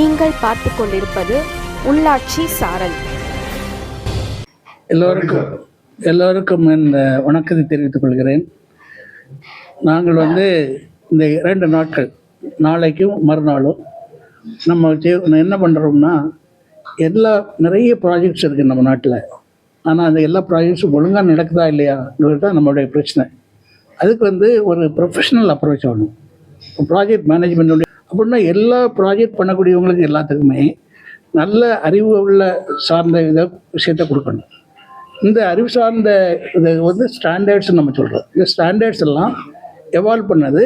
நீங்கள் பார்த்து கொண்டிருப்பது உள்ளாட்சி சாரல். எல்லோருக்கும் இந்த வணக்கத்தை தெரிவித்துக் கொள்கிறேன். நாங்கள் இந்த 2 நாட்கள், நாளைக்கும் மறுநாளும் நம்ம என்ன பண்ணுறோம்னா, நிறைய ப்ராஜெக்ட்ஸ் இருக்குது நம்ம நாட்டில். ஆனால் அந்த எல்லா ப்ராஜெக்ட்ஸும் ஒழுங்காக நடக்குதா இல்லையாங்கிறது தான் நம்மளுடைய பிரச்சனை. அதுக்கு ஒரு ப்ரொஃபஷனல் அப்ரோச் ஆகணும். ப்ராஜெக்ட் மேனேஜ்மெண்ட் அப்படின்னா எல்லா ப்ராஜெக்ட் பண்ணக்கூடியவங்களுக்கு எல்லாத்துக்குமே நல்ல அறிவு உள்ள சார்ந்த விஷயத்தை கொடுக்கணும். இந்த அறிவு சார்ந்த இது ஸ்டாண்டர்ட்ஸ்ன்னு நம்ம சொல்கிறோம். இந்த ஸ்டாண்டர்ட்ஸ் எல்லாம் எவால்வ் பண்ணது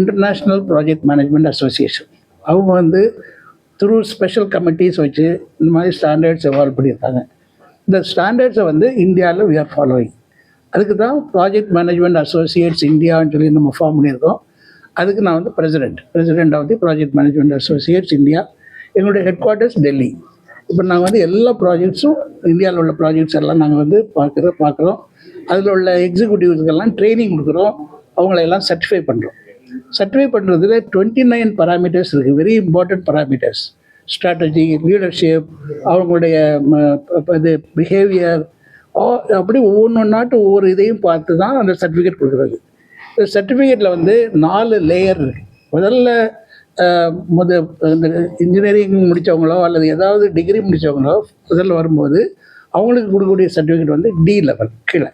இன்டர்நேஷ்னல் ப்ராஜெக்ட் மேனேஜ்மெண்ட் அசோசியேஷன். அவங்க த்ரூ ஸ்பெஷல் கமிட்டிஸ் வச்சு இந்த மாதிரி ஸ்டாண்டர்ட்ஸ் எவால்வ் பண்ணியிருக்காங்க. இந்த ஸ்டாண்டர்ட்ஸை இந்தியாவில் வி ஆர் ஃபாலோயிங். அதுக்கு தான் ப்ராஜெக்ட் மேனேஜ்மெண்ட் அசோசியேட்ஸ் இந்தியான்னு சொல்லி நம்ம ஃபார்ம் பண்ணியிருக்கோம். அதுக்கு நான் president of the project management associates India. எங்களுடைய ஹெட் குவார்ட்டர்ஸ் டெல்லி. இப்போ நாங்கள் எல்லா ப்ராஜெக்ட்ஸும், இந்தியாவில் உள்ள ப்ராஜெக்ட்ஸ் எல்லாம் நாங்கள் பார்க்குறோம். அதில் உள்ள எக்ஸிக்யூட்டிவ்ஸ்க்கெல்லாம் ட்ரைனிங் கொடுக்குறோம். அவங்களையெல்லாம் சர்டிஃபை பண்ணுறோம். சர்டிஃபை பண்ணுறதுல 29 பராமீட்டர்ஸ் இருக்குது, very important parameters. Strategy, leadership, அவங்களுடைய இது பிஹேவியர், அப்படி ஒவ்வொரு இதையும் பார்த்து தான் அந்த சர்டிஃபிகேட் கொடுக்குறது. இந்த சர்டிஃபிகேட்டில் 4 லேயர் இருக்குது. முதல்ல இந்த இன்ஜினியரிங் முடித்தவங்களோ அல்லது ஏதாவது டிகிரி முடித்தவங்களோ முதல்ல வரும்போது அவங்களுக்கு கொடுக்கக்கூடிய சர்டிஃபிகேட் D லெவல் கீழே.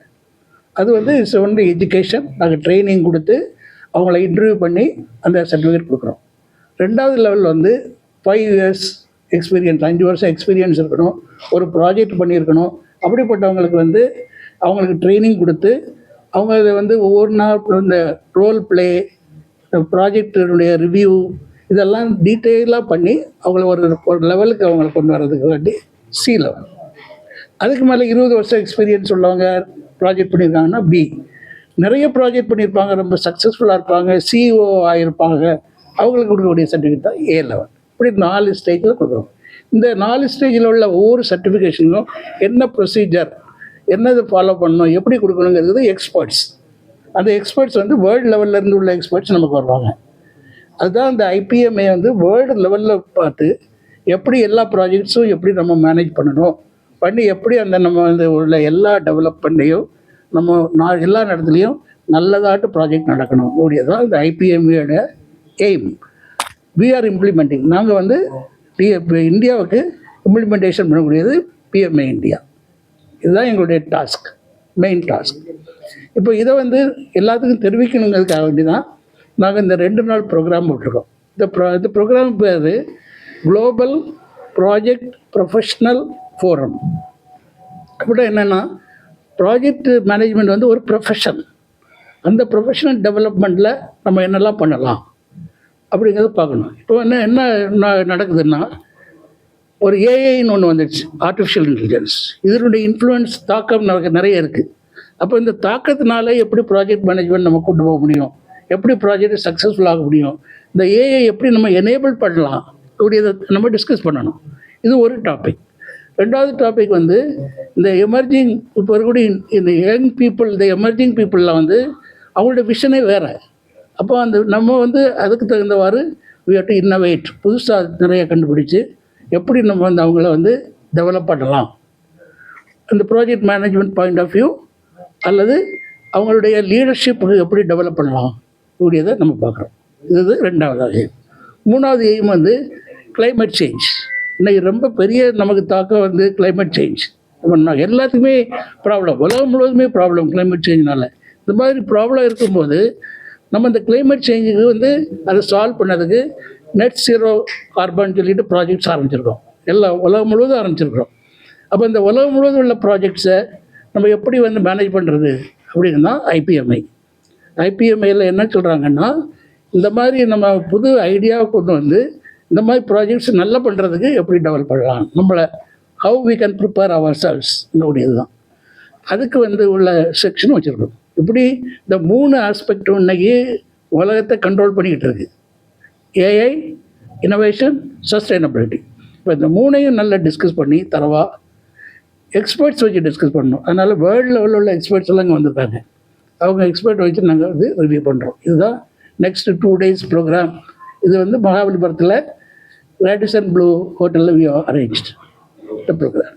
அது இட்ஸ் ஒன்லி எஜுகேஷன். நாங்கள் ட்ரைனிங் கொடுத்து அவங்கள இன்டர்வியூ பண்ணி அந்த சர்டிஃபிகேட் கொடுக்குறோம். 2வது லெவல் 5 years எக்ஸ்பீரியன்ஸ், 5 வருஷம் எக்ஸ்பீரியன்ஸ் இருக்கணும், ஒரு ப்ராஜெக்ட் பண்ணியிருக்கணும். அப்படிப்பட்டவங்களுக்கு அவங்களுக்கு ட்ரைனிங் கொடுத்து அவங்க அதை ஒவ்வொரு நாள் இந்த ரோல் ப்ளே, ப்ராஜெக்டினுடைய ரிவ்யூ, இதெல்லாம் டீட்டெயிலாக பண்ணி அவங்கள ஒரு லெவலுக்கு அவங்களை கொண்டு வர்றதுக்கு வேண்டி C லெவல். அதுக்கு மேலே 20 வருஷம் எக்ஸ்பீரியன்ஸ் உள்ளவங்க ப்ராஜெக்ட் பண்ணியிருக்காங்கன்னா B. நிறைய ப்ராஜெக்ட் பண்ணியிருப்பாங்க, ரொம்ப சக்ஸஸ்ஃபுல்லாக இருப்பாங்க, CEO ஆகியிருப்பாங்க, அவங்களுக்கு கொடுக்கக்கூடிய சர்டிஃபிகேட் தான் A லெவல். இப்படி 4 ஸ்டேஜில் கொடுக்குறோம். இந்த 4 ஸ்டேஜில் உள்ள ஒவ்வொரு சர்டிஃபிகேஷனும் என்ன ப்ரொசீஜர், என்னது ஃபாலோ பண்ணணும், எப்படி கொடுக்கணுங்கிறது எக்ஸ்பர்ட்ஸ். அந்த எக்ஸ்பர்ட்ஸ் வேர்ல்டு லெவல்லேருந்து உள்ள எக்ஸ்பர்ட்ஸ் நமக்கு வருவாங்க. அதுதான் இந்த IPMA வேர்ல்டு லெவலில் பார்த்து எப்படி எல்லா ப்ராஜெக்ட்ஸும் எப்படி நம்ம மேனேஜ் பண்ணணும், பண்ணி எப்படி நம்ம உள்ள எல்லா டெவலப்மெண்ட்டையும் நம்ம எல்லா இடத்துலையும் நல்லதாட்டு ப்ராஜெக்ட் நடக்கணும். அப்படியதான் இந்த IPMAயோட எய்ம். We are implementing. நாங்கள் இந்தியாவுக்கு இம்ப்ளிமெண்டேஷன் பண்ணக்கூடியது PMA இந்தியா. இதுதான் எங்களுடைய டாஸ்க், மெயின் டாஸ்க். இப்போ இதை எல்லாத்துக்கும் தெரிவிக்கணுங்கிறதுக்காக வேண்டி தான் நாங்கள் இந்த 2 நாள் ப்ரோக்ராம் போட்டிருக்கோம். இந்த ப்ரோக்ராம் பேர் குளோபல் ப்ராஜெக்ட் ப்ரொஃபஷ்னல் ஃபோரம். அப்படி என்னென்னா, ப்ராஜெக்ட் மேனேஜ்மெண்ட் ஒரு ப்ரொஃபஷன். அந்த ப்ரொஃபஷனல் டெவலப்மெண்ட்டில் நம்ம என்னெல்லாம் பண்ணலாம் அப்படிங்கிறத பார்க்கணும். இப்போ என்ன நடக்குதுன்னா, ஒரு ஏஐன்னு ஒன்று வந்துடுச்சு, ஆர்டிஃபிஷியல் இன்டெலிஜென்ஸ். இதனுடைய இன்ஃப்ளூயன்ஸ், தாக்கம் நிறைய இருக்குது. அப்போ இந்த தாக்கத்தினால எப்படி ப்ராஜெக்ட் மேனேஜ்மெண்ட் நம்ம கொண்டு போக முடியும், எப்படி ப்ராஜெக்ட் சக்ஸஸ்ஃபுல் ஆக முடியும், இந்த ஏஐ எப்படி நம்ம எனேபிள் பண்ணலாம், அப்படியதை நம்ம டிஸ்கஸ் பண்ணணும். இது ஒரு டாபிக். 2வது டாபிக் இந்த எமர்ஜிங், இப்போ இருக்கக்கூடிய இந்த யங் பீப்புள், இந்த எமர்ஜிங் பீப்புளில் அவங்களோட விஷனே வேறு. அப்போ நம்ம அதுக்கு தகுந்தவாறு we have to innovate, புதுசாக நிறைய கண்டுபிடிச்சி எப்படி நம்ம அவங்கள டெவலப் பண்ணலாம், அந்த project management point of view அல்லது அவங்களுடைய லீடர்ஷிப்புக்கு எப்படி டெவலப் பண்ணலாம் கூடியதை நம்ம பார்க்குறோம். இது 2வது எய்ம். 3வது எய்ம் கிளைமேட் சேஞ்ச். இன்றைக்கி ரொம்ப பெரிய நமக்கு தாக்கம் கிளைமேட் சேஞ்ச். எல்லாத்துக்குமே ப்ராப்ளம், உலகம் முழுவதுமே ப்ராப்ளம் கிளைமேட் சேஞ்ச்னால. இந்த மாதிரி ப்ராப்ளம் இருக்கும்போது நம்ம இந்த கிளைமேட் சேஞ்சுக்கு அதை சால்வ் பண்ணதுக்கு நெட் ஜீரோ கார்பன் சொல்லிட்டு ப்ராஜெக்ட்ஸ் ஆரம்பிச்சிருக்கோம். உலகம் முழுவதும் ஆரம்பிச்சிருக்கிறோம். அப்போ இந்த உலகம் முழுவதும் உள்ள ப்ராஜெக்ட்ஸை நம்ம எப்படி மேனேஜ் பண்ணுறது அப்படின்னா IPMAயில் என்ன சொல்கிறாங்கன்னா, இந்த மாதிரி நம்ம புது ஐடியாவை கொண்டு இந்த மாதிரி ப்ராஜெக்ட்ஸ் நல்லா பண்ணுறதுக்கு எப்படி டெவலப் பண்ணலாம், நம்மளை how we can prepare ourselves கூடியது தான். அதுக்கு உள்ள செக்ஷன் வச்சுருக்கோம். இப்படி இந்த 3 ஆஸ்பெக்டும் இன்றைக்கி உலகத்தை கண்ட்ரோல் பண்ணிக்கிட்டு இருக்குது. AI, innovation, sustainability. இப்போ இந்த 3ஐயும் நல்லா டிஸ்கஸ் பண்ணி தரவா எக்ஸ்பர்ட்ஸ் வச்சு டிஸ்கஸ் பண்ணணும். அதனால் வேர்ல்டு லெவலில் உள்ள எக்ஸ்பர்ட்ஸ் எல்லாம் இங்கே வந்திருக்காங்க. அவங்க எக்ஸ்பர்ட் வச்சு நாங்கள் ரிவ்யூ பண்ணுறோம். இதுதான் நெக்ஸ்ட் 2 days ப்ரோக்ராம். இது மகாபலிபுரத்தில் Radisson Blue Hotel we have arranged the program.